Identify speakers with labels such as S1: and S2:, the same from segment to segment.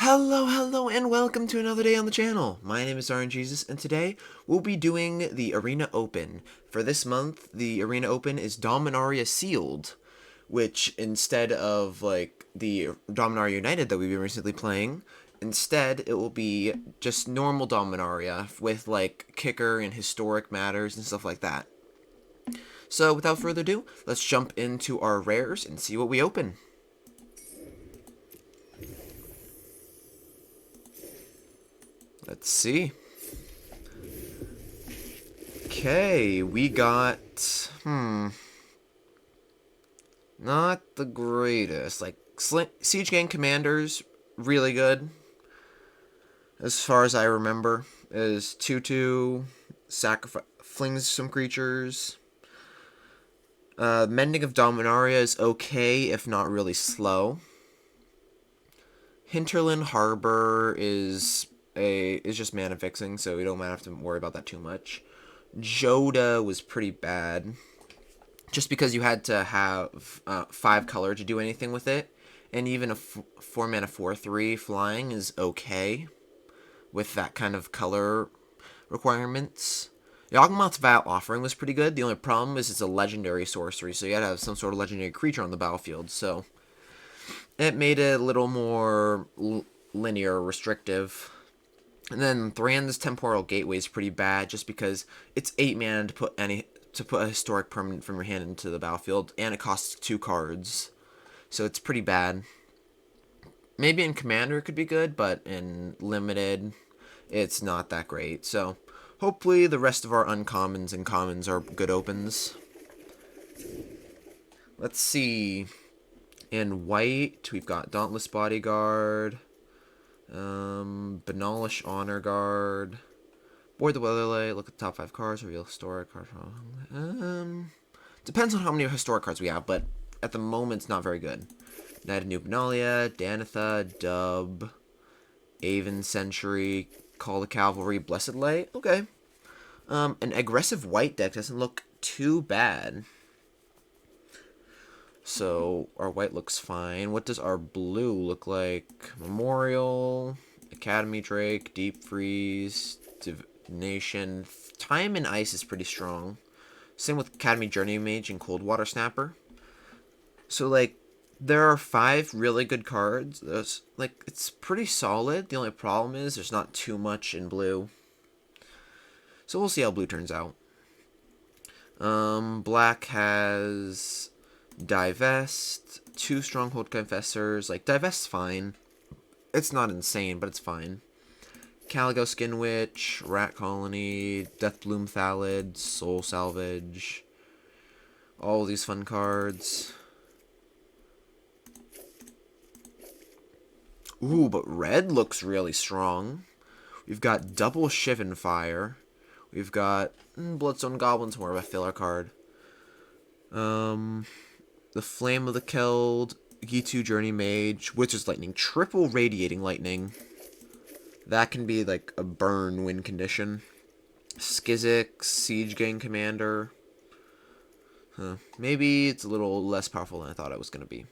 S1: Hello, and welcome to another day on the channel. My name is RNJesus, and today we'll be doing the Arena Open. For this month, the Arena Open is Dominaria Sealed, which instead of, like, the Dominaria United that we've been recently playing, instead it will be just normal Dominaria with, like, kicker and historic matters and stuff like that. So, without further ado, let's jump into our rares and see what we open. Let's see. Okay, we got, not the greatest. Like, Siege Gang Commanders, really good. As far as I remember, is 2/2, flings some creatures. Mending of Dominaria is okay, if not really slow. Hinterland Harbor is just mana fixing, so we don't have to worry about that too much. Joda was pretty bad, just because you had to have 5 color to do anything with it, and even a 4 mana 4/3 flying is okay with that kind of color requirements. Yawgmoth's Vat Offering was pretty good. The only problem is it's a legendary sorcery, so you had to have some sort of legendary creature on the battlefield, so it made it a little more linear, restrictive. And then Thran's Temporal Gateway is pretty bad, just because it's 8 mana to put a historic permanent from your hand into the battlefield, and it costs 2 cards, so it's pretty bad. Maybe in Commander it could be good, but in Limited, it's not that great. So hopefully the rest of our uncommons and commons are good opens. Let's see. In white, we've got Dauntless Bodyguard, Banalish Honor Guard, Board the Weatherlight, look at the top 5 cards, reveal historic card. Depends on how many historic cards we have, but at the moment it's not very good. Knight of New Benalia, Danitha, Dub, Aven Century, Call the Cavalry, Blessed Light. Okay. An aggressive white deck doesn't look too bad. So our white looks fine. What does our blue look like? Memorial, Academy Drake, Deep Freeze, Divination. Time and Ice is pretty strong. Same with Academy Journey Mage and Cold Water Snapper. So, like, there are 5 really good cards. It's pretty solid. The only problem is there's not too much in blue. So we'll see how blue turns out. Black has Divest, 2 Stronghold Confessors. Like, Divest's fine. It's not insane, but it's fine. Caligo Skin Witch, Rat Colony, Deathbloom Thallid, Soul Salvage. All these fun cards. Ooh, but red looks really strong. We've got double Shivan Fire. We've got Bloodstone Goblin's more of a filler card. The Flame of the Keld, Gitu Journey Mage, Witch's Lightning, triple Radiating Lightning. That can be like a burn win condition. Skizzix, Siege Gang Commander. Maybe it's a little less powerful than I thought it was going to be.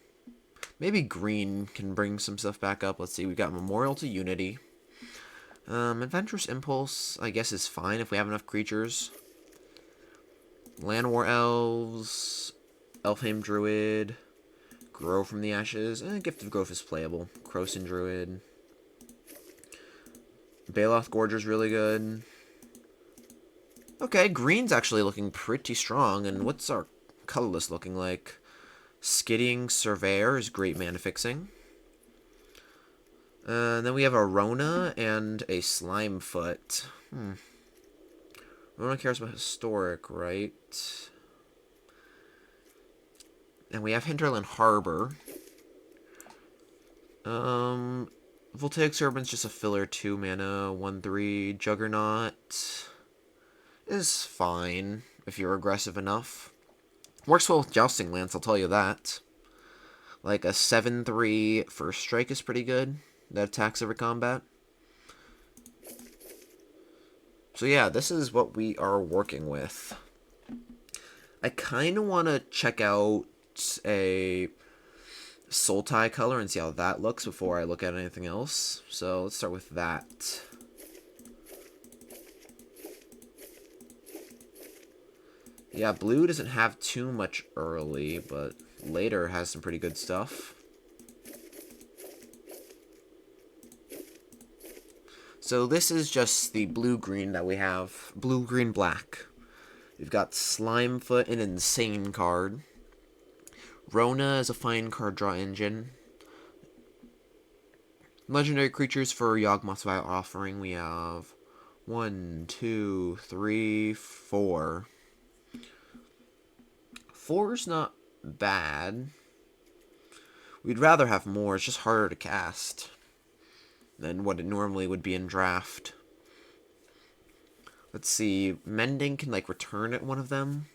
S1: Maybe green can bring some stuff back up. Let's see, we got Memorial to Unity. Adventurous Impulse, I guess, is fine if we have enough creatures. Land War Elves, Elfheim Druid, Grow from the Ashes, Gift of Growth is playable. Krosan Druid. Baloth Gorger's really good. Okay, green's actually looking pretty strong, and what's our colorless looking like? Skidding Surveyor is great mana fixing. And then we have a Rona and a Slimefoot. Rona cares about historic, right? And we have Hinterland Harbor. Voltaic Serpent's just a filler 2 mana, 1/3. Juggernaut is fine if you're aggressive enough. Works well with Jousting Lance, I'll tell you that. Like a 7/3 First Strike is pretty good. That attacks every combat. So yeah, this is what we are working with. I kind of want to check out a Sultai color and see how that looks before I look at anything else. So let's start with that. Yeah, blue doesn't have too much early, but later has some pretty good stuff. So this is just the blue-green that we have. Blue-green-black. We've got Slimefoot, an insane card. Rona is a fine card draw engine. Legendary creatures for Yawgmoth's Vile Offering. We have 1, 2, 3, 4. 4's not bad. We'd rather have more. It's just harder to cast than what it normally would be in draft. Let's see. Mending can, like, return at one of them.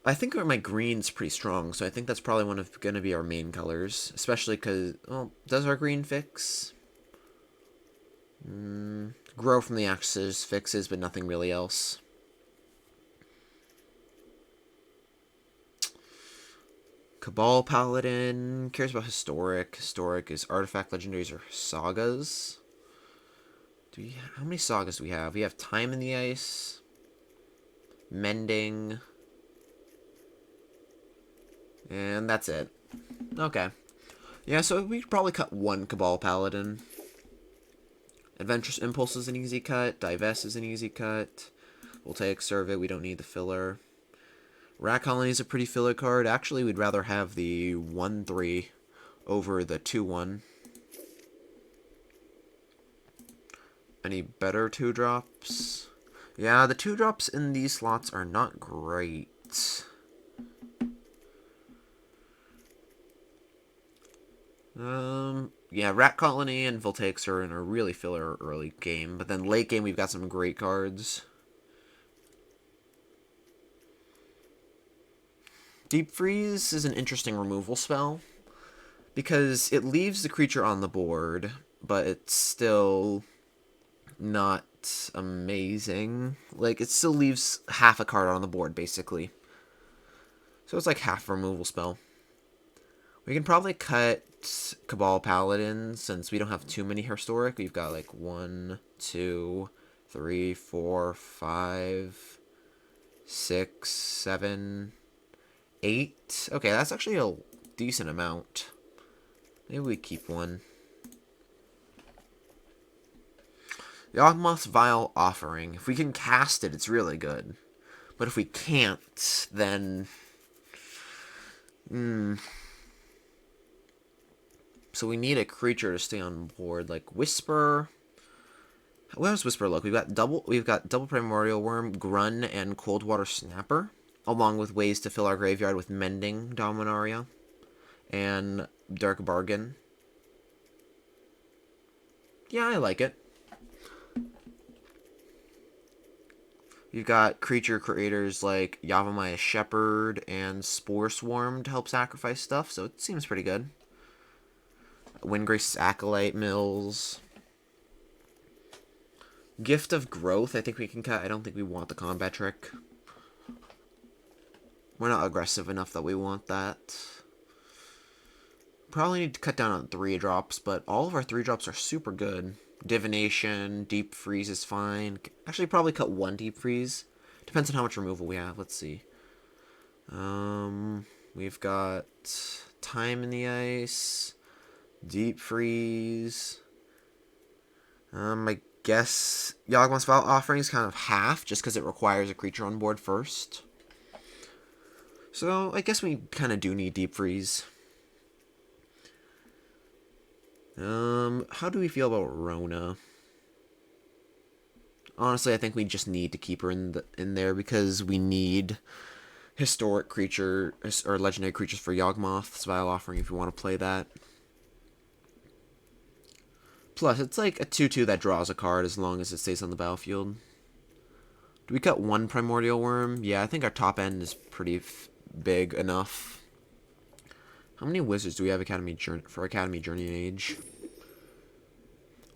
S1: I think my green's pretty strong, so I think that's probably going to be our main colors. Especially because, well, does our green fix? Grow from the Axes fixes, but nothing really else. Cabal Paladin cares about Historic. Historic is Artifact, Legendaries, or Sagas. How many Sagas do we have? We have Time in the Ice, Mending, and that's it. Okay. Yeah, so we could probably cut one Cabal Paladin. Adventurous Impulse is an easy cut. Divest is an easy cut. Voltaic Survey, we don't need the filler. Rat Colony is a pretty filler card. Actually, we'd rather have the 1/3 over the 2/1. Any better 2-drops? Yeah, the 2-drops in these slots are not great. Yeah, Rat Colony and Voltaics are in a really filler early game, but then late game we've got some great cards. Deep Freeze is an interesting removal spell, because it leaves the creature on the board, but it's still not amazing. Like, it still leaves half a card on the board, basically. So it's like half a removal spell. We can probably cut Cabal Paladin, since we don't have too many Historic. We've got like 1, 2, 3, 4, 5, 6, 7... 8. Okay, that's actually a decent amount. Maybe we keep one. Yawgmoth's Vile Offering. If we can cast it, it's really good. But if we can't, then... So we need a creature to stay on board, like Whisper. What does Whisper look? We've got double Primordial Worm, Grun, and Coldwater Snapper, along with ways to fill our graveyard with Mending, Dominaria, and Dark Bargain. Yeah, I like it. You've got creature creators like Yavimaya Shepherd and Spore Swarm to help sacrifice stuff, so it seems pretty good. Windgrace's Acolyte Mills. Gift of Growth, I think we can cut. I don't think we want the combat trick. We're not aggressive enough that we want that. Probably need to cut down on 3-drops, but all of our 3-drops are super good. Divination, Deep Freeze is fine. Actually, probably cut 1 Deep Freeze. Depends on how much removal we have. Let's see. We've got Time in the Ice, Deep Freeze. I guess Yawgmoth's Vile Offering is kind of half, just because it requires a creature on board first. So, I guess we kind of do need Deep Freeze. How do we feel about Rona? Honestly, I think we just need to keep her in there because we need historic creature or legendary creatures for Yawgmoth's Vile Offering if you want to play that. Plus, it's like a 2/2 that draws a card as long as it stays on the battlefield. Do we cut 1 Primordial Worm? Yeah, I think our top end is pretty big enough. How many wizards do we have for Academy Journey Age?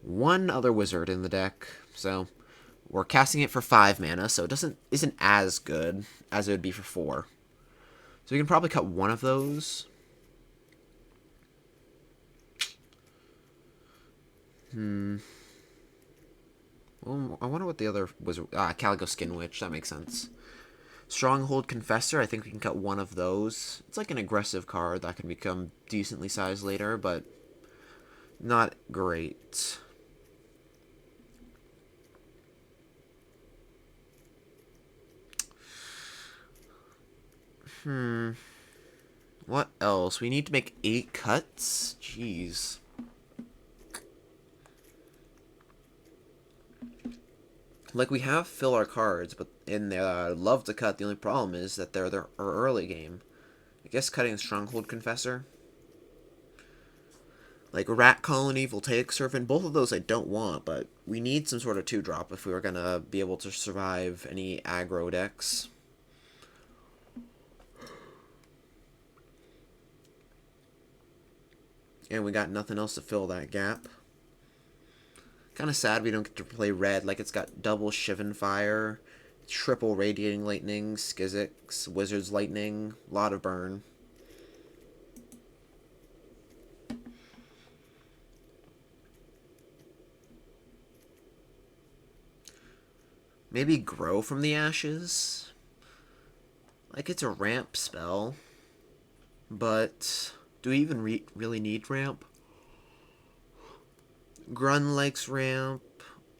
S1: 1 other wizard in the deck, so we're casting it for 5 mana, so it isn't as good as it would be for 4. So we can probably cut 1 of those. Well, I wonder what the other was. Calico Skin Witch. That makes sense. Stronghold Confessor. I think we can cut one of those. It's like an aggressive card that can become decently sized later, but not great. What else? We need to make 8 cuts? Jeez. Like, we have filler cards, but in there I'd love to cut. The only problem is that they're our early game. I guess cutting Stronghold Confessor. Like, Rat Colony, Voltaic Serpent, both of those I don't want, but we need some sort of 2-drop if we were gonna be able to survive any aggro decks. And we got nothing else to fill that gap. Kind of sad we don't get to play red. Like, it's got double Shivan Fire, triple Radiating Lightning, Skizix, Wizard's Lightning, lot of burn. Maybe Grow from the Ashes? Like, it's a ramp spell. But do we even really need ramp? Grun likes ramp.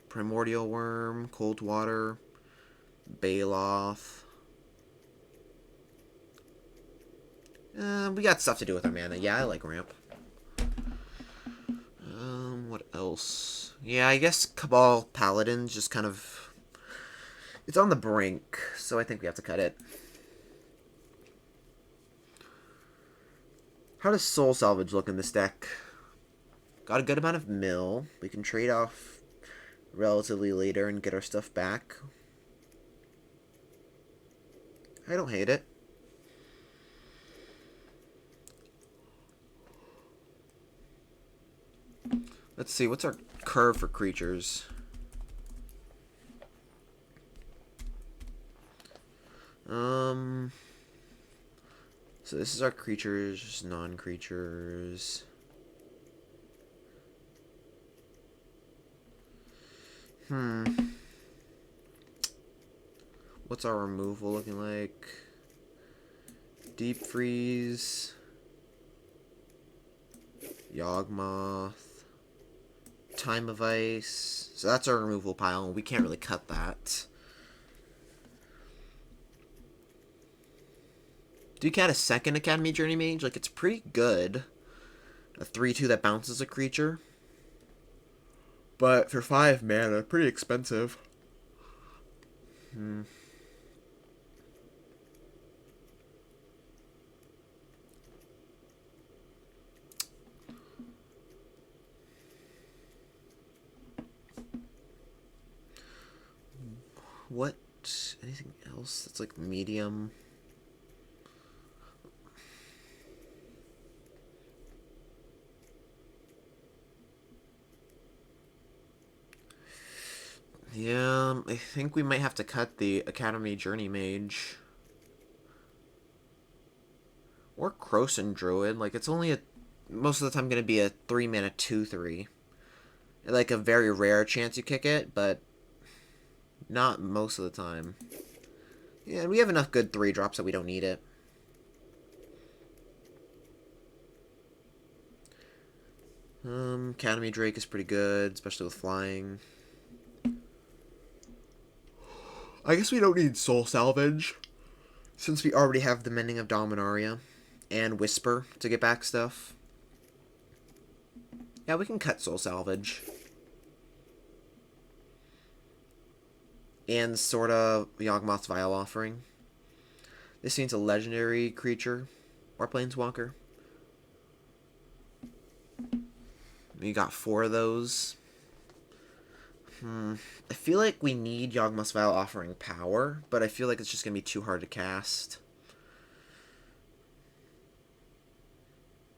S1: Primordial Worm. Cold Water. Baloth. We got stuff to do with our mana. Yeah, I like ramp. What else? Yeah, I guess Cabal Paladin's just kind of... It's on the brink, so I think we have to cut it. How does Soul Salvage look in this deck? Got a good amount of mill. We can trade off relatively later and get our stuff back. I don't hate it. Let's see, what's our curve for creatures? So this is our creatures, non-creatures. What's our removal looking like? Deep Freeze. Yawgmoth. Time of Ice. So that's our removal pile, and we can't really cut that. Do you count a second Academy Journey Mage? Like, it's pretty good. A 3/2 that bounces a creature. But for 5 mana, pretty expensive. What? Anything else that's like medium? Yeah, I think we might have to cut the Academy Journey Mage. Or Croson Druid. Like, it's only most of the time going to be a 3-mana 2/3. Like, a very rare chance you kick it, but not most of the time. Yeah, we have enough good 3-drops that we don't need it. Academy Drake is pretty good, especially with flying. I guess we don't need Soul Salvage, since we already have the Mending of Dominaria and Whisper to get back stuff. Yeah, we can cut Soul Salvage. And sort of Yawgmoth's Vial Offering. This means a legendary creature or planeswalker. We got 4 of those. I feel like we need Yawgmoth's Vial Offering power, but I feel like it's just going to be too hard to cast.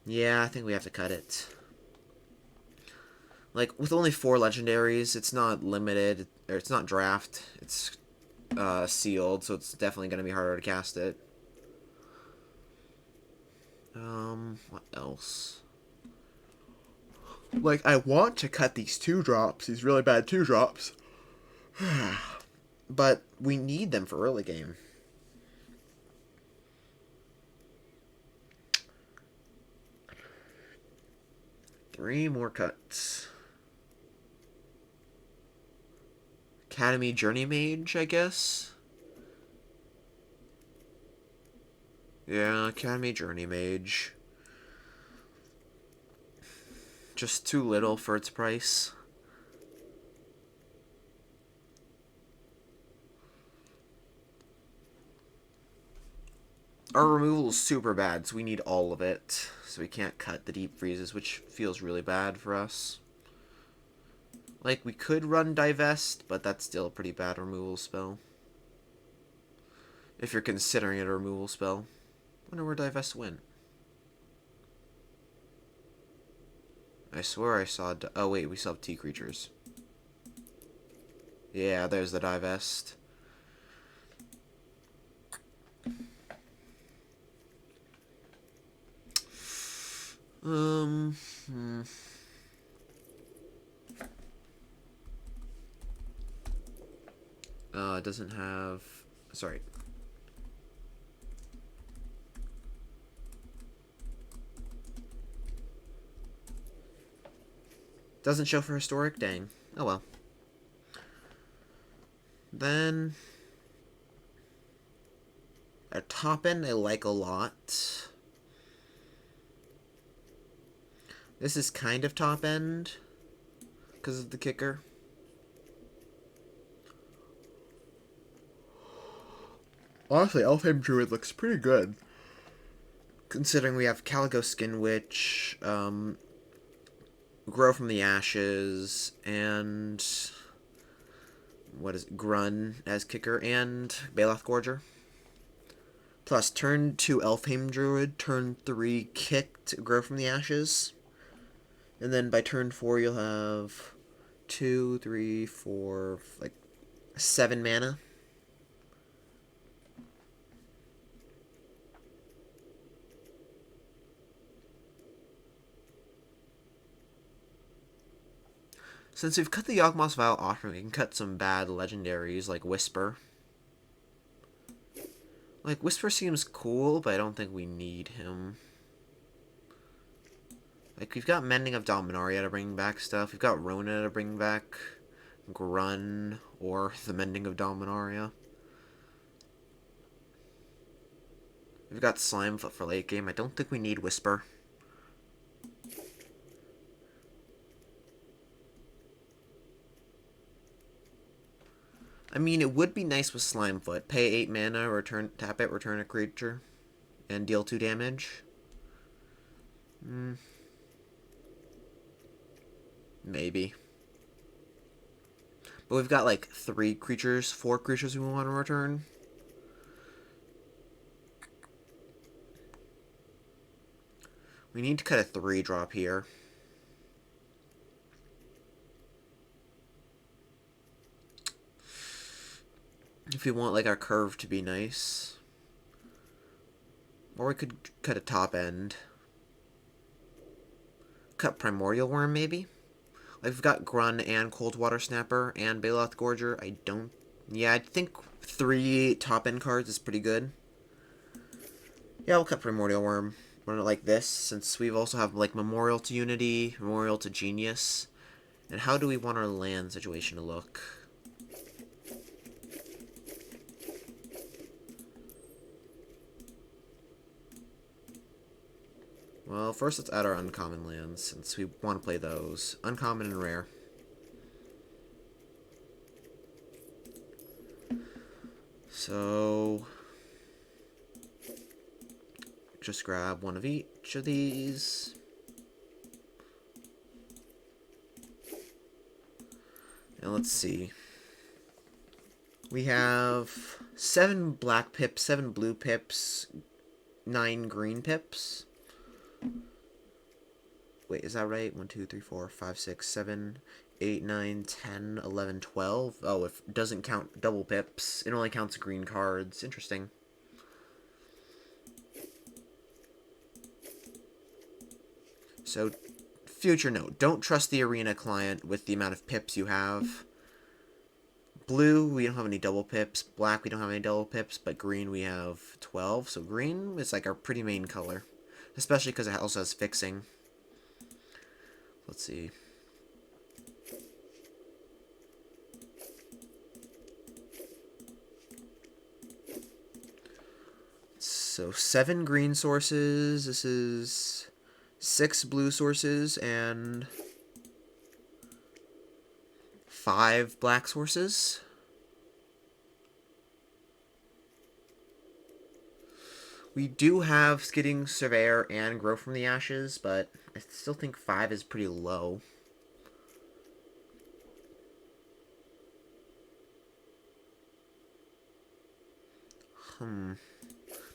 S1: Yeah, I think we have to cut it. Like, with only 4 legendaries, it's not limited, or it's not draft, it's sealed, so it's definitely going to be harder to cast it. What else? Like, I want to cut these 2-drops, these really bad 2-drops. But we need them for early game. Three more cuts. Academy Journey Mage, I guess? Yeah, Academy Journey Mage. Just too little for its price. Our removal is super bad, so we need all of it. So we can't cut the deep freezes, which feels really bad for us. Like, we could run Divest, but that's still a pretty bad removal spell. If you're considering it a removal spell. I wonder where Divest went. I swear I saw... Oh, wait, we still have T creatures. Yeah, there's the Divest. It doesn't have... Sorry. Doesn't show for historic? Dang. Oh well. Then... Our top end I like a lot. This is kind of top end because of the kicker. Honestly, Elfheim Druid looks pretty good. Considering we have Calico Skin Witch, Grow from the Ashes, and what is it? Grun as kicker, and Baloth Gorger. Plus, turn 2 Elfheim Druid, turn 3 Kicked, Grow from the Ashes. And then by turn 4, you'll have 2, 3, 4, like 7 mana. Since we've cut the Yawgmoth's Vial Offering, we can cut some bad legendaries like Whisper. Like, Whisper seems cool, but I don't think we need him. Like, we've got Mending of Dominaria to bring back stuff. We've got Rona to bring back Grun or the Mending of Dominaria. We've got Slimefoot for late game. I don't think we need Whisper. I mean, it would be nice with Slimefoot. Pay 8 mana, tap it, return a creature, and deal 2 damage. Maybe. But we've got like 4 creatures we want to return. We need to cut a 3-drop here. If we want like our curve to be nice. Or we could cut a top end. Cut Primordial Worm maybe? Like we've got Grun and Coldwater Snapper and Baloth Gorger. I think 3 top end cards is pretty good. Yeah, we'll cut Primordial Worm. Run it like this, since we also have like Memorial to Unity, Memorial to Genius. And how do we want our land situation to look? Well, first let's add our uncommon lands, since we want to play those. Uncommon and rare. So... just grab one of each of these. And let's see. We have 7 black pips, 7 blue pips, 9 green pips. Wait, is that right? 1, 2, 3, 4, 5, 6, 7, 8, 9, 10, 11, 12. Oh, it doesn't count double pips. It only counts green cards. Interesting. So future note, don't trust the arena client with the amount of pips you have. Blue, we don't have any double pips. Black, we don't have any double pips. But green, we have 12. So green is like our pretty main color. Especially because it also has fixing. Let's see. So 7 green sources. This is 6 blue sources and 5 black sources. We do have Skidding Surveyor and Grow from the Ashes, but I still think 5 is pretty low.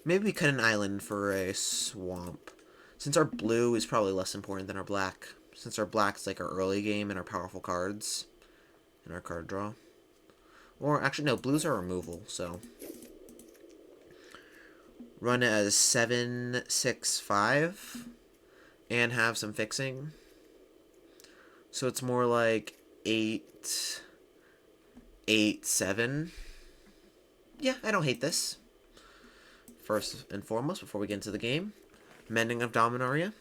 S1: Maybe we cut an island for a swamp. Since our blue is probably less important than our black. Since our black's like our early game and our powerful cards. And our card draw. Or, actually, no, blues are removal, so. Run it as 7, 6, 5. And have some fixing. So it's more like 8, 8, 7. Yeah, I don't hate this. First and foremost, before we get into the game, Mending of Dominaria.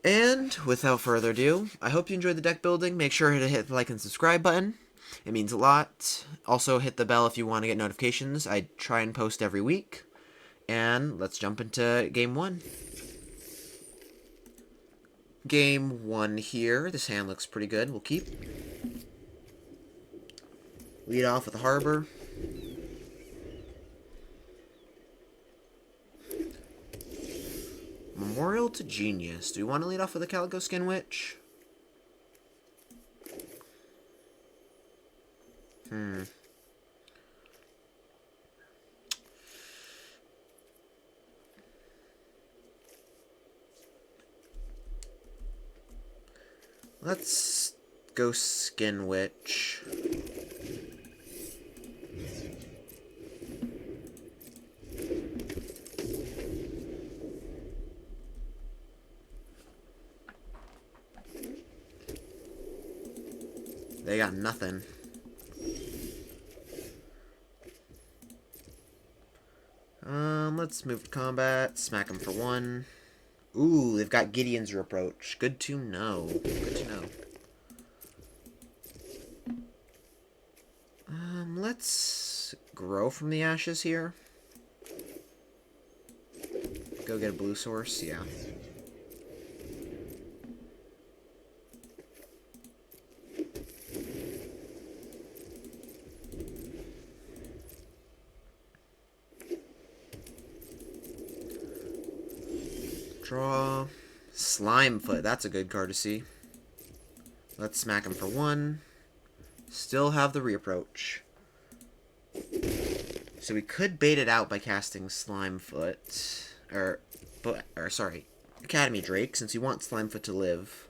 S1: And without further ado, I hope you enjoyed the deck building. Make sure to hit the like and subscribe button. It means a lot. Also, hit the bell if you want to get notifications. I try and post every week. And let's jump into Game 1. Game 1 here. This hand looks pretty good. We'll keep. Lead off with a Harbor. Memorial to Genius. Do we want to lead off with a Calico Skin Witch? Let's go Skin Witch. They got nothing. Let's move to combat. Smack them for 1. Ooh, they've got Gideon's Reproach. Good to know. Good to know. Let's grow from the ashes here. Go get a blue source, yeah. Draw. Slimefoot. That's a good card to see. Let's smack him for 1. Still have the reapproach. So we could bait it out by casting Slimefoot. Or sorry. Academy Drake, since you want Slimefoot to live.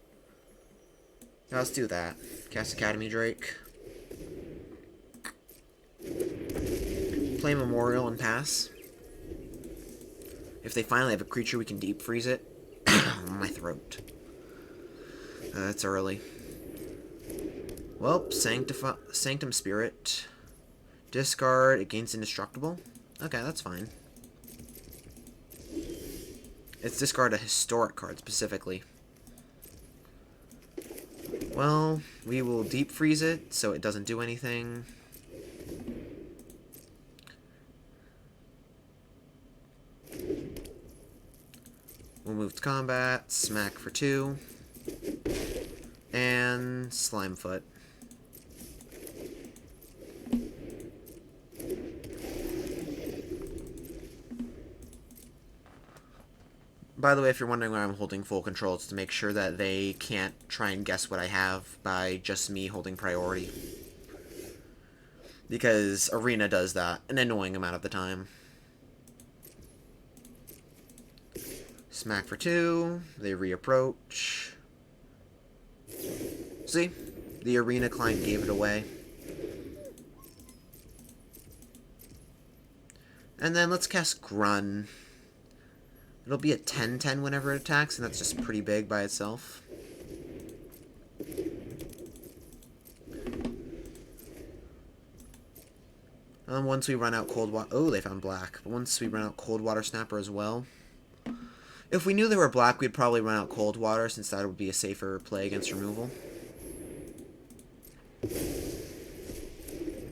S1: Now let's do that. Cast Academy Drake. Play Memorial and pass. If they finally have a creature, we can deep freeze it. My throat. That's early. Well, Sanctum Spirit. Discard, it gains indestructible. Okay, that's fine. It's discard a historic card, specifically. Well, we will deep freeze it, so it doesn't do anything. We'll move to combat, smack for 2, and Slimefoot. By the way, if you're wondering why I'm holding full control, it's to make sure that they can't try and guess what I have by just me holding priority. Because Arena does that an annoying amount of the time. Smack for 2. They reapproach. See? The Arena client gave it away. And then let's cast Grun. It'll be a 10-10 whenever it attacks, and that's just pretty big by itself. Once we run out cold water... Oh, they found black. But once we run out cold water snapper as well. If we knew they were black, we'd probably run out cold water, since that would be a safer play against removal.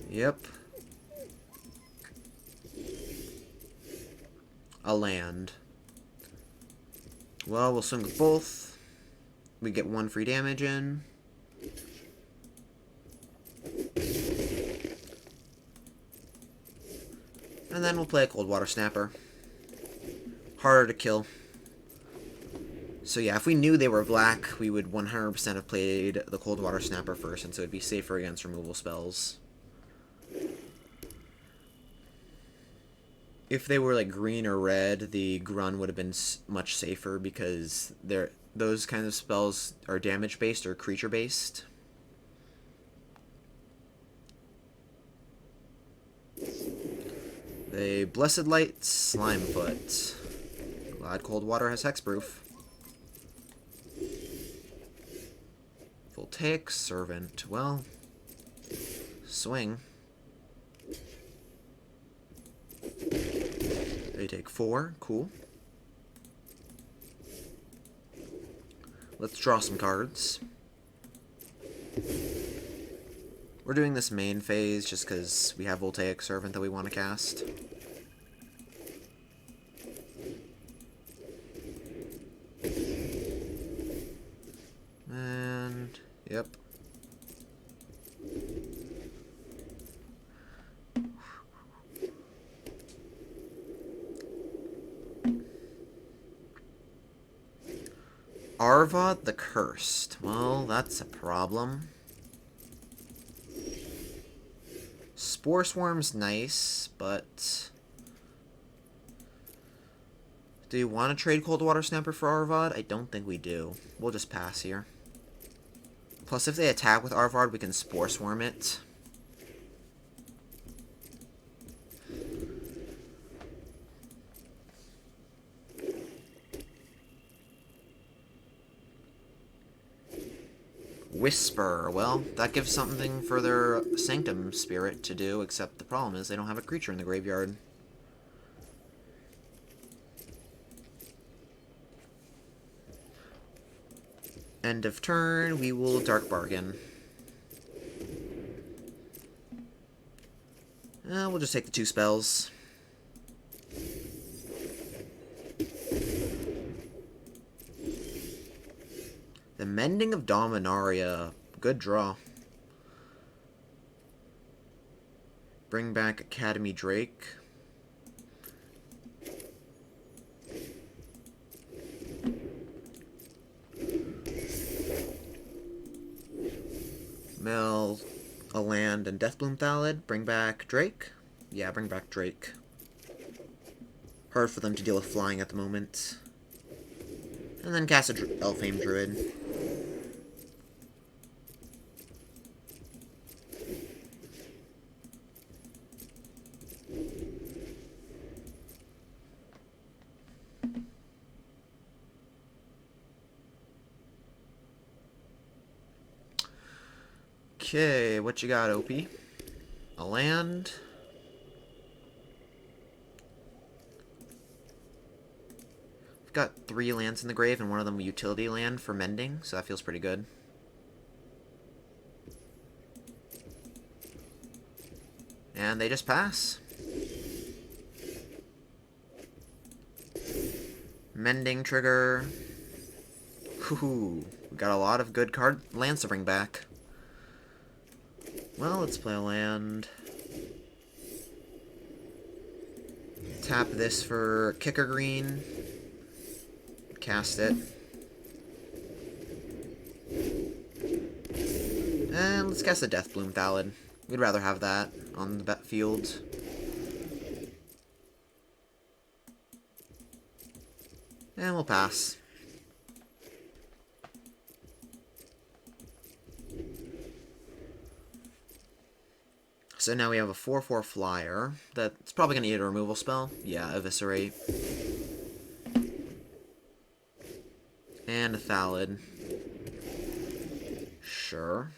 S1: Yep. A land. Well, we'll swing with both. We get 1 free damage in. And then we'll play a cold water snapper. Harder to kill. So yeah, if we knew they were black, we would 100% have played the cold water snapper first, and so it'd be safer against removal spells. If they were like green or red, the Grun would have been much safer, because those kinds of spells are damage based or creature based. The Blessed Light Slimefoot. Glad cold water has hexproof. Voltaic Servant. Well, swing. They take 4. Cool. Let's draw some cards. We're doing this main phase just because we have Voltaic Servant that we want to cast. And, yep. Arvad the Cursed. Well, that's a problem. Spore Swarm's nice, but... do you want to trade Cold Water Snapper for Arvad? I don't think we do. We'll just pass here. Plus, if they attack with Arvad, we can Spore Swarm it. Whisper. Well, that gives something for their Sanctum Spirit to do, except the problem is they don't have a creature in the graveyard. End of turn, we will Dark Bargain. We'll just take the 2 spells. The Mending of Dominaria. Good draw. Bring back Academy Drake. Mill a land and Deathbloom Thallid. Bring back Drake. Yeah, bring back Drake. Hard for them to deal with flying at the moment. And then cast a Elfhame Druid. Okay, what you got, OP? A land. We've got 3 lands in the grave, and one of them a utility land for mending, so that feels pretty good. And they just pass. Mending trigger. Hoo-hoo. We got a lot of good lands to bring back. Well, let's play a land. Tap this for kicker green. Cast it. And let's cast a Deathbloom Thallid. We'd rather have that on the field. And we'll pass. So now we have a 4/4 flyer. That's probably going to need a removal spell. Yeah, Eviscerate. And a Thallid. Sure.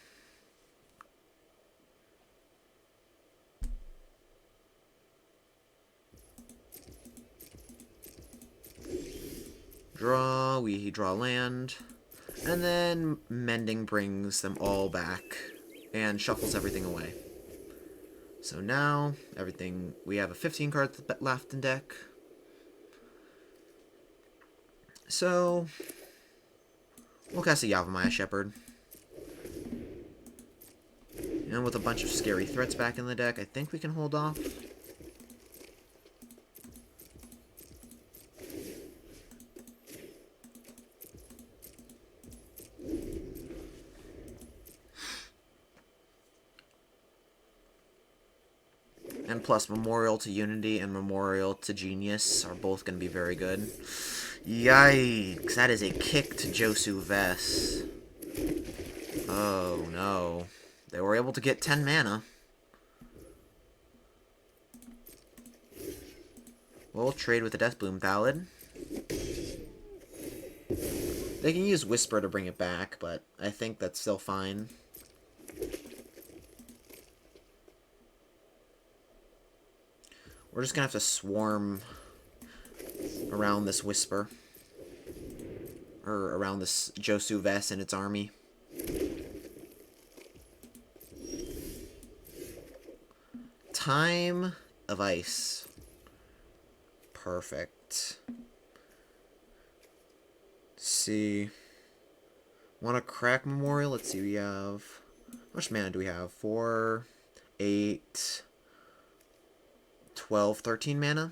S1: Draw, we draw land. And then Mending brings them all back and shuffles everything away. So now, everything, we have a 15 cards left in deck. So, we'll cast a Yavimaya Shepherd. And with a bunch of scary threats back in the deck, I think we can hold off. And plus, Memorial to Unity and Memorial to Genius are both going to be very good. Yikes, that is a kick to Josu Vess. Oh no. They were able to get 10 mana. We'll trade with the Deathbloom Ballad. They can use Whisper to bring it back, but I think that's still fine. We're just gonna have to swarm around this Whisper. Or around this Josu Vess and its army. Time of Ice. Perfect. Let's see. Want to crack Memorial? Let's see, we have... How much mana do we have? 4, 8, 12, 13 mana?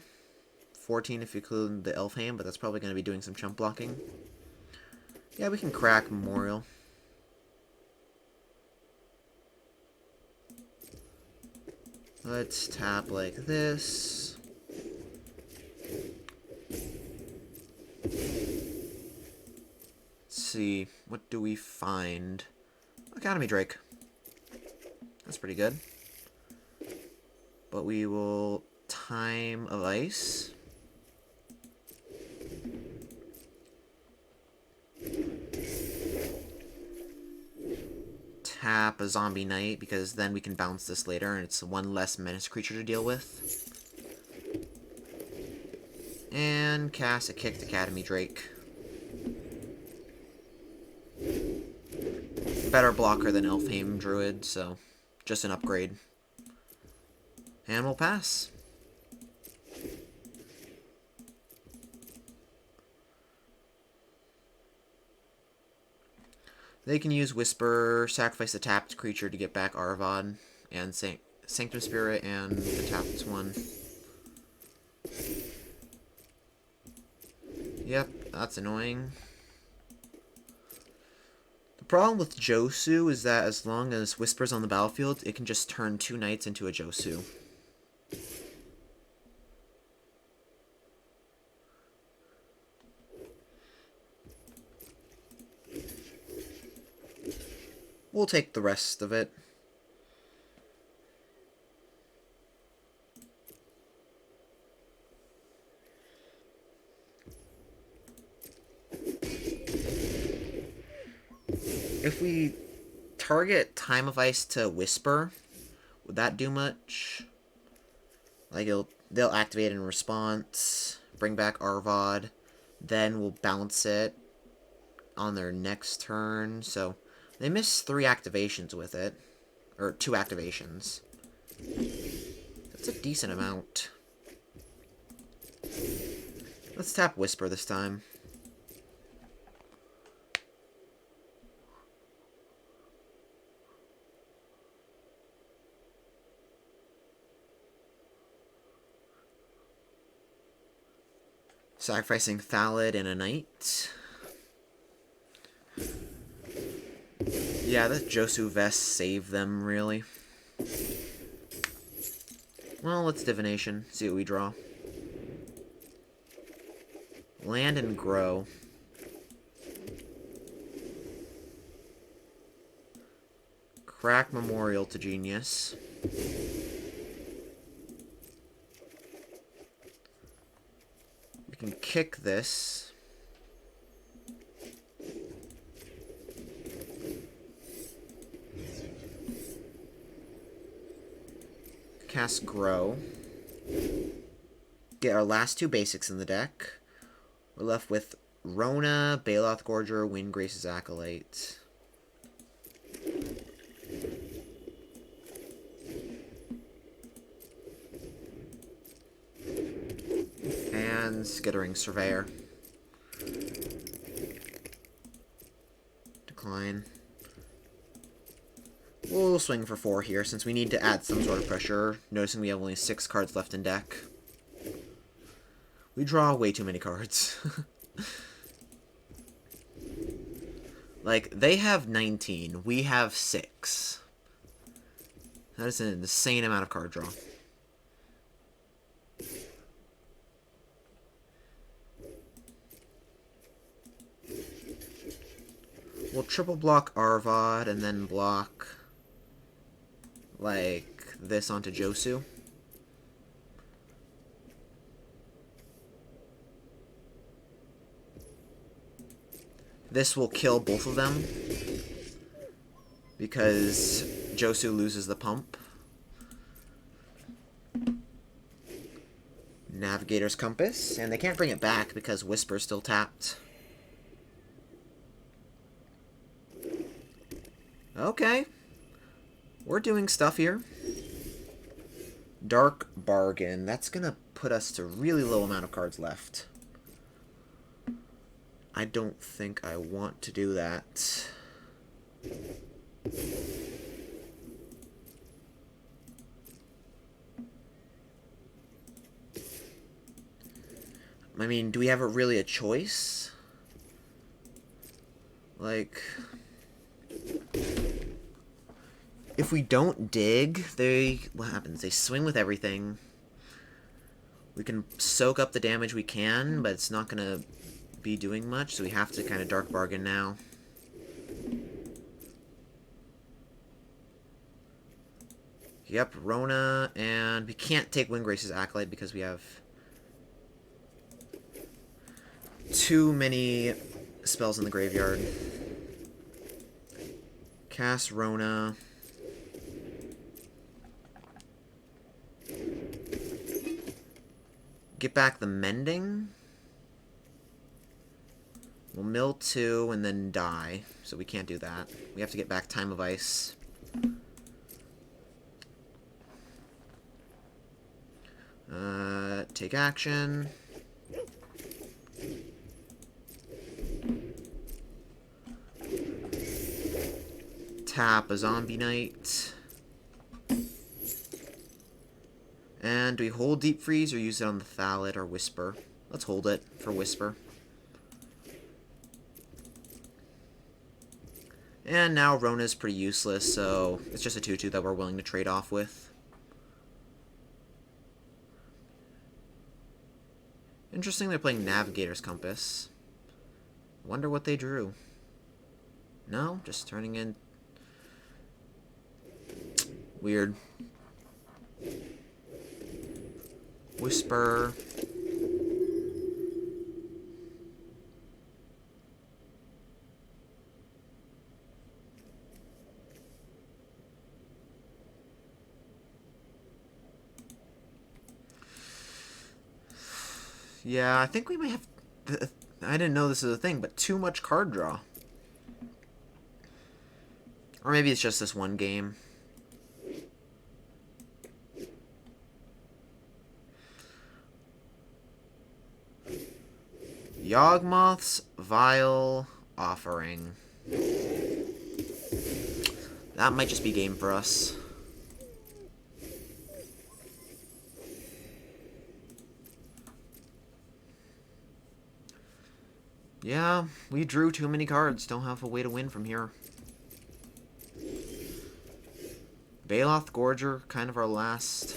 S1: 14 if you include the Elfheim, but that's probably going to be doing some chump blocking. Yeah, we can crack Memorial. Let's tap like this. Let's see, what do we find? Academy Drake. That's pretty good. But we will Time of Ice. Tap a Zombie Knight, because then we can bounce this later, and it's one less menace creature to deal with. And cast a Kicked Academy Drake. Better blocker than Elfheim Druid, so just an upgrade. And we'll pass. They can use Whisper, sacrifice a tapped creature to get back Arvad, and Sanctum Spirit, and the tapped one. Yep, that's annoying. The problem with Josu is that as long as Whisper's on the battlefield, it can just turn 2 knights into a Josu. We'll take the rest of it. If we target Time of Ice to Whisper, would that do much? Like, they'll activate in response, bring back Arvad, then we'll bounce it on their next turn, so they miss 3 activations with it. Or 2 activations. That's a decent amount. Let's tap Whisper this time. Sacrificing Thallid and a Knight. Yeah, the Josu Vess saved them, really. Well, let's Divination. See what we draw. Land and Grow. Crack Memorial to Genius. We can kick this. Cast Grow. Get our last 2 basics in the deck. We're left with Rona, Baloth Gorger, Windgrace's Acolyte. And Skittering Surveyor. Decline. We'll swing for 4 here, since we need to add some sort of pressure, noticing we have only 6 cards left in deck. We draw way too many cards. Like, they have 19, we have 6. That is an insane amount of card draw. We'll triple block Arvad and then block like this onto Josu. This will kill both of them because Josu loses the pump. Navigator's Compass, and they can't bring it back because Whisper's still tapped. Okay. We're doing stuff here. Dark Bargain. That's going to put us to really low amount of cards left. I don't think I want to do that. I mean, do we have really a choice? Like, if we don't dig, what happens? They swing with everything. We can soak up the damage we can, but it's not going to be doing much, so we have to kind of Dark Bargain now. Yep, Rona, and we can't take Windgrace's Acolyte because we have too many spells in the graveyard. Cast Rona. Get back the Mending. We'll mill 2 and then die, so we can't do that. We have to get back Time of Ice. Take action. Tap a Zombie Knight. And do we hold Deep Freeze or use it on the Thallid or Whisper? Let's hold it for Whisper. And now Rona's pretty useless, so it's just a 2-2 that we're willing to trade off with. Interesting, they're playing Navigator's Compass. Wonder what they drew. No, just turning in. Weird. Whisper. Yeah, I think we might have... I didn't know this is a thing, but too much card draw. Or maybe it's just this one game. Yawgmoth's Vile Offering. That might just be game for us. Yeah, we drew too many cards. Don't have a way to win from here. Baloth Gorger, kind of our last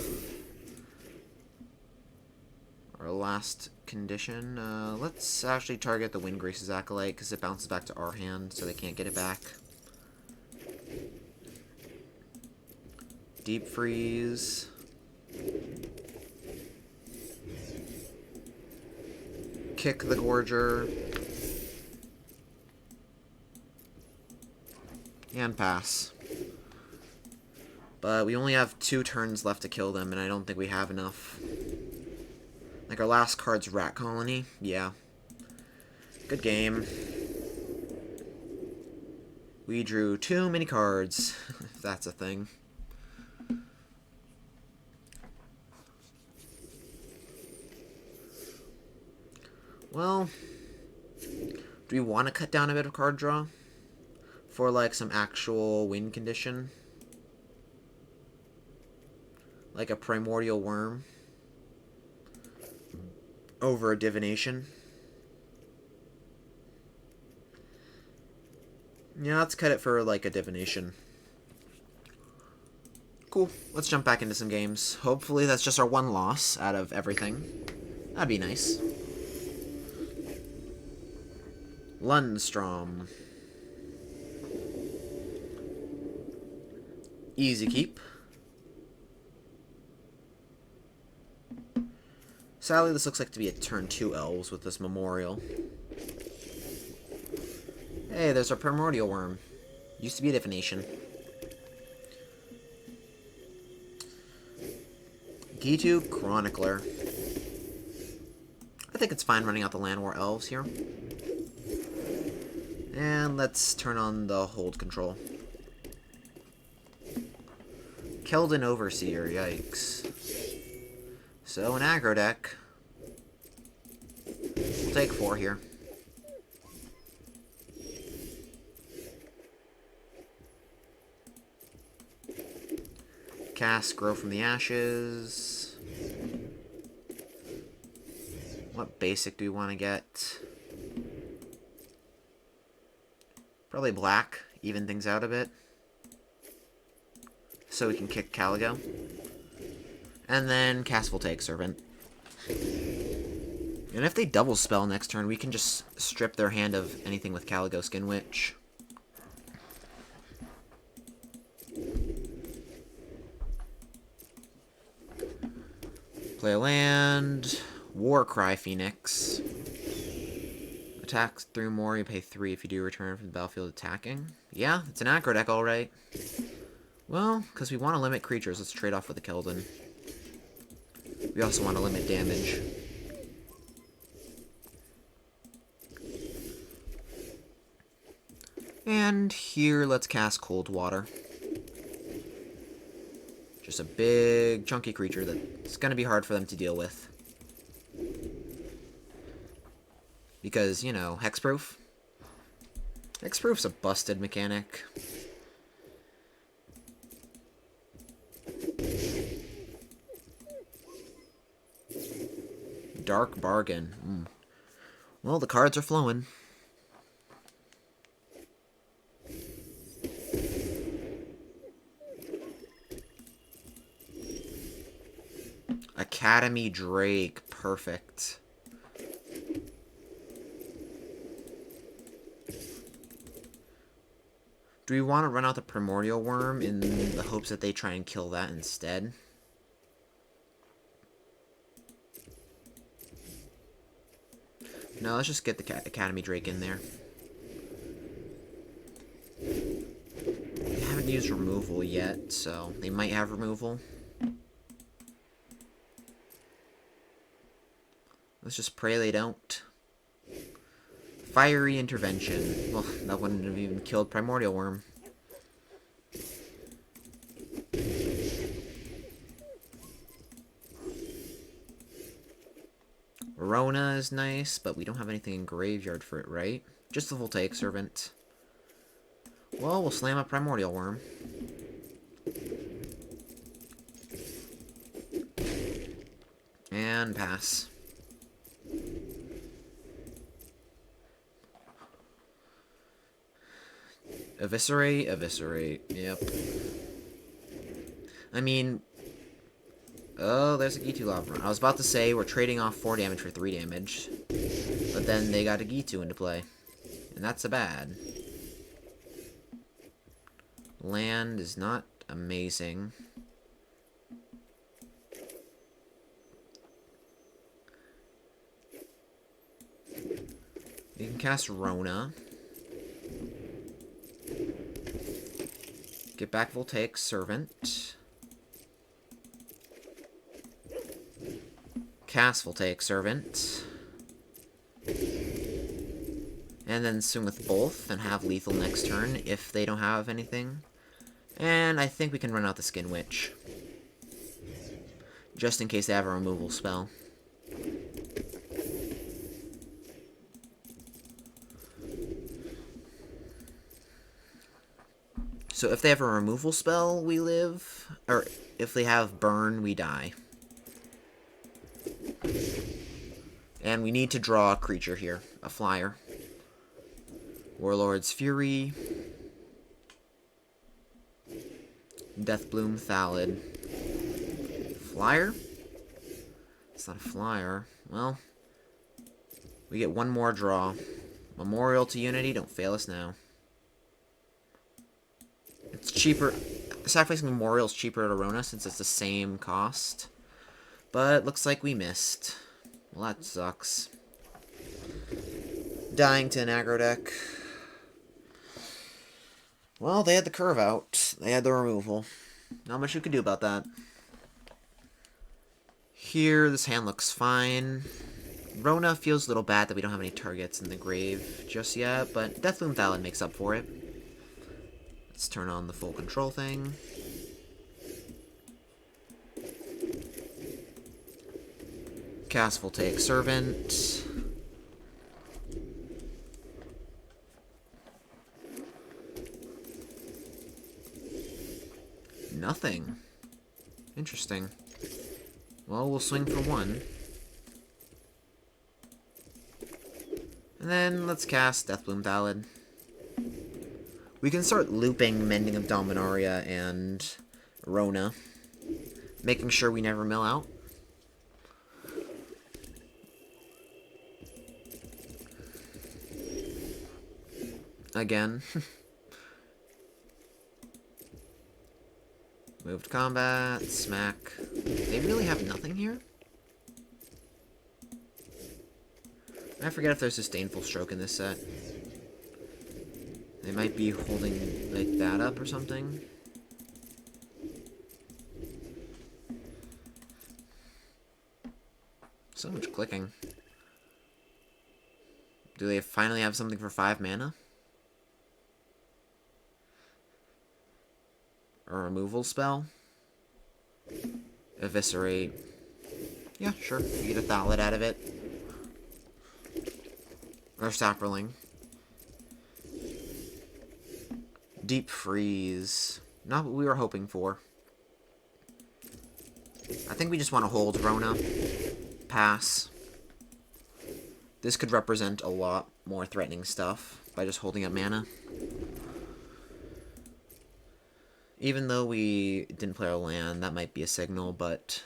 S1: condition. Let's actually target the Windgrace's Acolyte because it bounces back to our hand, so they can't get it back. Deep Freeze. Kick the Gorger. And pass. But we only have 2 turns left to kill them, and I don't think we have enough. Like, our last card's Rat Colony. Yeah. Good game. We drew too many cards, if that's a thing. Well, do we want to cut down a bit of card draw for like some actual win condition? Like a primordial worm over a divination? Yeah, let's cut it for like a divination. Cool. Let's jump back into some games. Hopefully that's just our one loss out of everything. That'd be nice. Lundstrom. Easy keep. Sadly, this looks like to be a turn 2 elves with this memorial. Hey, there's our primordial worm. Used to be a divination. Gitu Chronicler. I think it's fine running out the Land War Elves here. And let's turn on the hold control. Keldon Overseer, yikes. So an aggro deck. We'll take 4 here. Cast Grow from the Ashes. What basic do we want to get? Probably black, even things out a bit. So we can kick Caligo. And then cast Voltaic Servant. And if they double spell next turn, we can just strip their hand of anything with Caligo Skin Witch. Play a land. Warcry Phoenix. Attacks 3 more, you pay 3 if you do return from the battlefield attacking. Yeah, it's an aggro deck, alright. Well, because we want to limit creatures, let's trade off with the Keldon. We also want to limit damage. And here, let's cast Cold Water. Just a big, chunky creature that's going to be hard for them to deal with. Because, you know, hexproof. Hexproof's a busted mechanic. Dark Bargain. Well, the cards are flowing. Academy Drake. Perfect. Do we want to run out the Primordial Worm in the hopes that they try and kill that instead? No, let's just get the Academy Drake in there. They haven't used removal yet, so they might have removal. Let's just pray they don't. Fiery Intervention. Well, that wouldn't have even killed Primordial Worm. Verona is nice, but we don't have anything in Graveyard for it, right? Just the Voltaic Servant. Well, we'll slam a Primordial Worm. And pass. Eviscerate, eviscerate. Yep. I mean... Oh, there's a Gitu Lava. I was about to say we're trading off 4 damage for 3 damage. But then they got a Gitu into play. And that's a bad. Land is not amazing. You can cast Rona. Get back Voltaic Servant. Cast Voltaic Servant. And then swing with both and have lethal next turn if they don't have anything. And I think we can run out the Skin Witch. Just in case they have a removal spell. So if they have a removal spell, we live. Or if they have burn, we die. And we need to draw a creature here. A flyer. Warlord's Fury. Deathbloom Thallid. Flyer? It's not a flyer. Well, we get one more draw. Memorial to Unity, don't fail us now. It's cheaper. Sacrificing Memorial is cheaper at Arona since it's the same cost. But looks like we missed. Well, that sucks. Dying to an aggro deck. Well, they had the curve out. They had the removal. Not much you could do about that. Here, this hand looks fine. Rona feels a little bad that we don't have any targets in the grave just yet, but Deathbloom Thallid makes up for it. Let's turn on the full control thing. Cast Voltaic Servant. Nothing. Interesting. Well, we'll swing for one. And then let's cast Deathbloom Thallid. We can start looping Mending of Dominaria and Rona, making sure we never mill out. Again. Move to combat, smack. They really have nothing here? I forget if there's Disdainful Stroke in this set. They might be holding like that up or something. So much clicking. Do they finally have something for 5 mana? A removal spell? Eviscerate. Yeah, sure. You get a Thallid out of it. Or Sapperling. Deep Freeze. Not what we were hoping for. I think we just want to hold Rona. Pass. This could represent a lot more threatening stuff by just holding up mana. Even though we didn't play our land, that might be a signal, but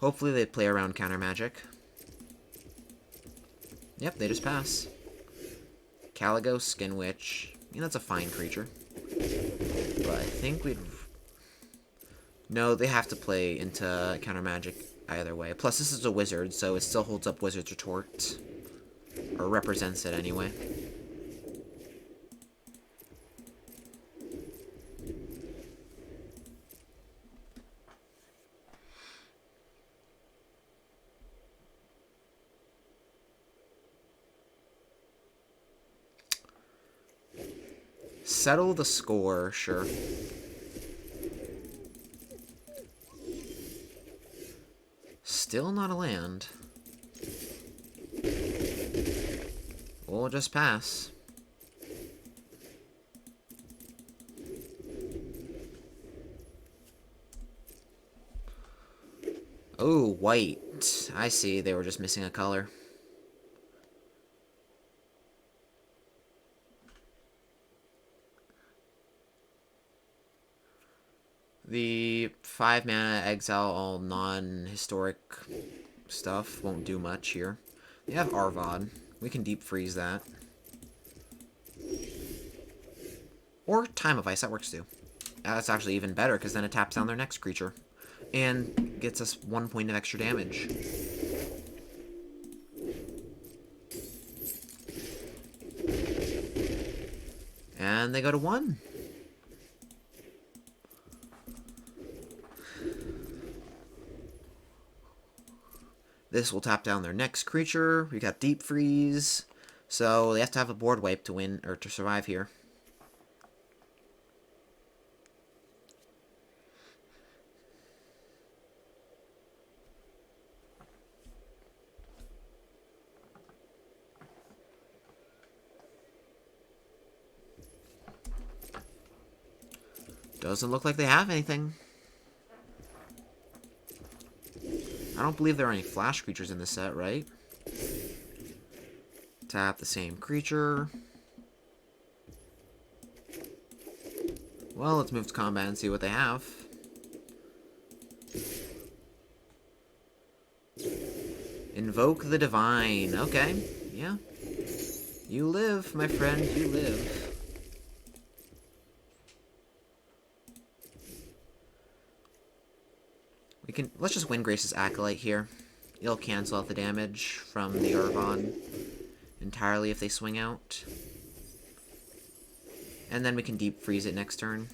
S1: hopefully they play around counter magic. Yep, they just pass. Caligo, Skin Witch. I mean, that's a fine creature. But I think we'd... No, they have to play into counter magic either way. Plus, this is a wizard, so it still holds up Wizard's Retort. Or represents it anyway. Settle the score, sure. Still not a land. We'll just pass. Oh, white. I see, they were just missing a color. The 5 mana exile all non-historic stuff won't do much here. We have Arvad. We can deep freeze that. Or Time of Ice, that works too. That's actually even better because then it taps down their next creature. And gets us 1 point of extra damage. And they go to 1. This will tap down their next creature. We got Deep Freeze. So they have to have a board wipe to win, or to survive here. Doesn't look like they have anything. I don't believe there are any flash creatures in this set, right? Tap the same creature. Well, let's move to combat and see what they have. Invoke the Divine. Okay, yeah. You live, my friend, you live. Let's just win Grace's Acolyte here. It'll cancel out the damage from the Urban entirely if they swing out. And then we can deep freeze it next turn.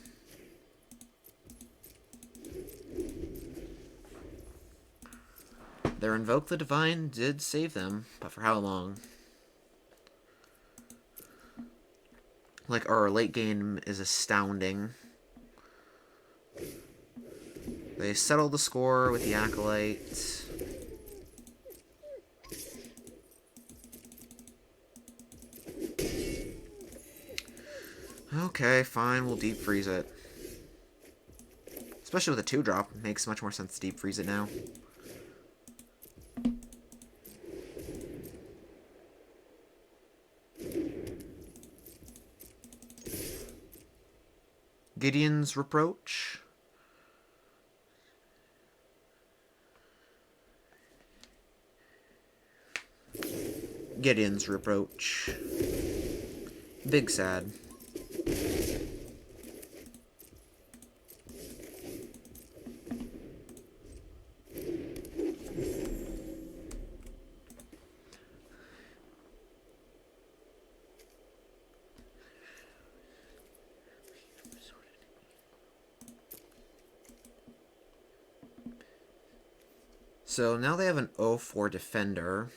S1: Their Invoke the Divine did save them, but for how long? Like, our late game is astounding. They settle the score with the Acolyte. Okay, fine, we'll deep freeze it. Especially with a 2-drop, it makes much more sense to deep freeze it now. Gideon's Reproach. Gideon's Reproach. Big sad. So now they have an 0-4 defender.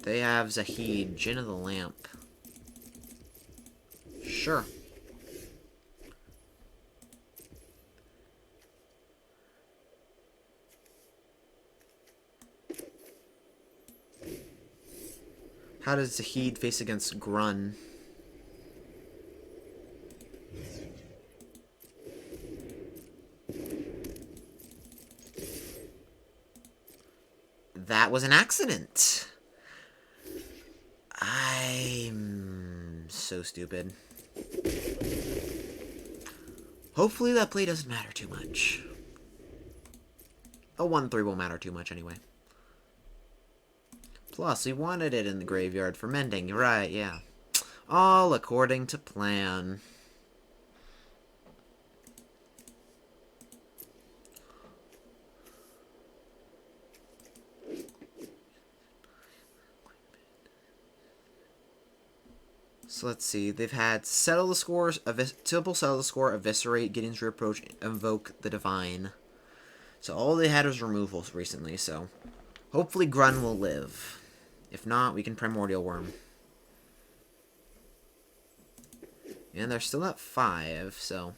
S1: They have Zahid, Djinn of the Lamp. Sure. How does Zahid face against Grun? That was an accident. I'm so stupid. Hopefully that play doesn't matter too much. A 1-3 won't matter too much anyway. Plus, we wanted it in the graveyard for mending. You're right, yeah. All according to plan. So let's see. They've had settle the scores, simple settle the score, eviscerate, Gideon's Reproach, invoke the Divine. So all they had was removals recently, so hopefully Grun will live. If not, we can Primordial Worm. And they're still at 5, so...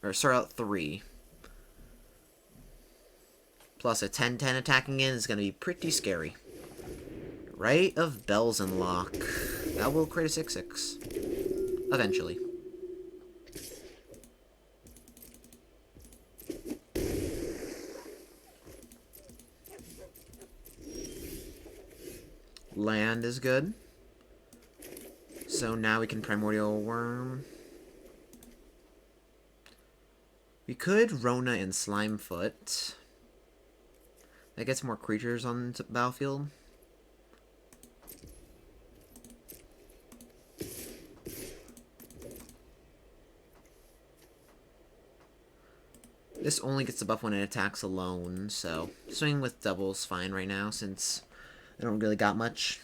S1: Or, sorry, at 3. Plus a 10-10 attacking in is going to be pretty scary. Rite of Belzenlock. That will create a 6-6. Eventually. Land is good. So now we can Primordial Worm. We could Rona and Slimefoot. That gets more creatures on the battlefield. This only gets the buff when it attacks alone, so swinging with doubles fine right now since I don't really got much.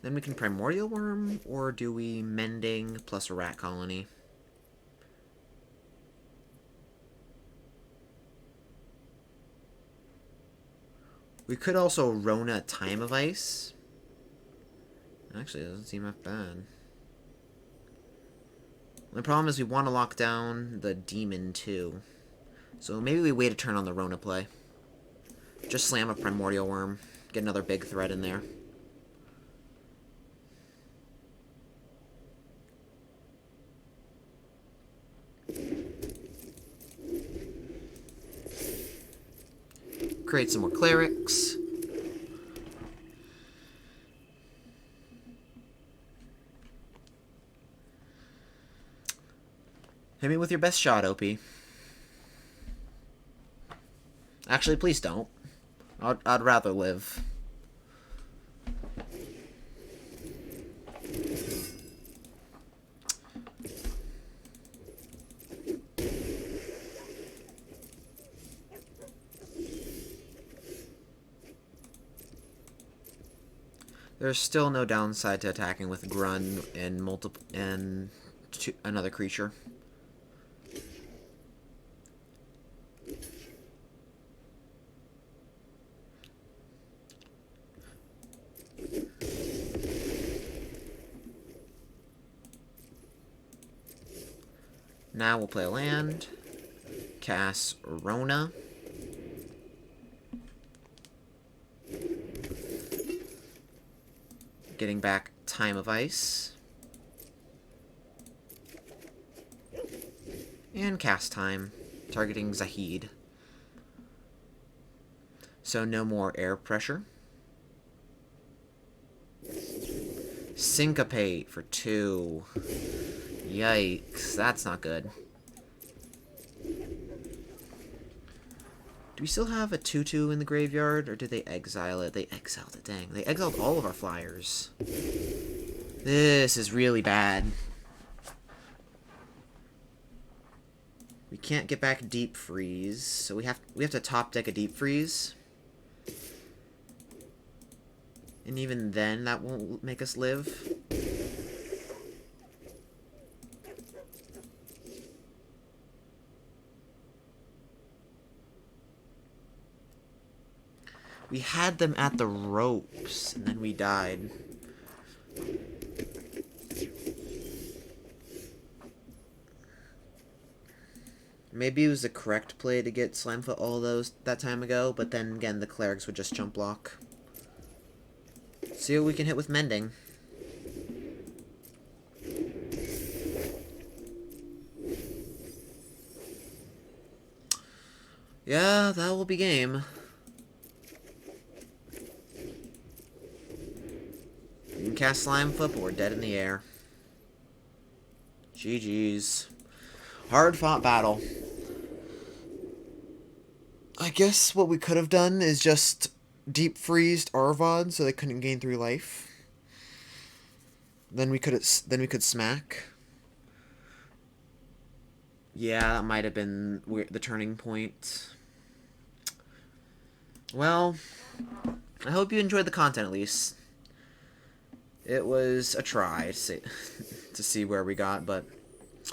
S1: Then we can Primordial Worm, or do we Mending plus a Rat Colony? We could also Rona Time of Ice. Actually, it doesn't seem that bad. The problem is we want to lock down the demon too. So maybe we wait a turn on the Rona play. Just slam a Primordial Worm. Get another big threat in there. Create some more clerics. Hit me with your best shot, OP. Actually, please don't. I'd rather live. There's still no downside to attacking with Grun and another creature. Now we'll play a land, cast Rona. Getting back Time of Ice. And cast time, targeting Zahid. So no more air pressure. Syncopate for 2. Yikes, that's not good. Do we still have a 2/2 in the graveyard, or did they exile it? They exiled it, dang. They exiled all of our flyers. This is really bad. We can't get back Deep Freeze, so we have to top deck a Deep Freeze. And even then, that won't make us live. We had them at the ropes, and then we died. Maybe it was the correct play to get Slimefoot all those that time ago, but then again, the clerics would just jump block. See what we can hit with Mending. Yeah, that will be game. You can cast Slimefoot, but we're dead in the air. GG's. Hard fought battle. I guess what we could have done is just deep freezed Arvod so they couldn't gain 3 life. Then we could smack. Yeah, that might have been the turning point. Well, I hope you enjoyed the content at least. It was a try to see where we got, but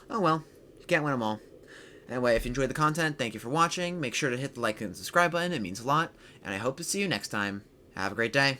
S1: oh well, you can't win them all. Anyway, if you enjoyed the content, thank you for watching. Make sure to hit the like and subscribe button, it means a lot, and I hope to see you next time. Have a great day.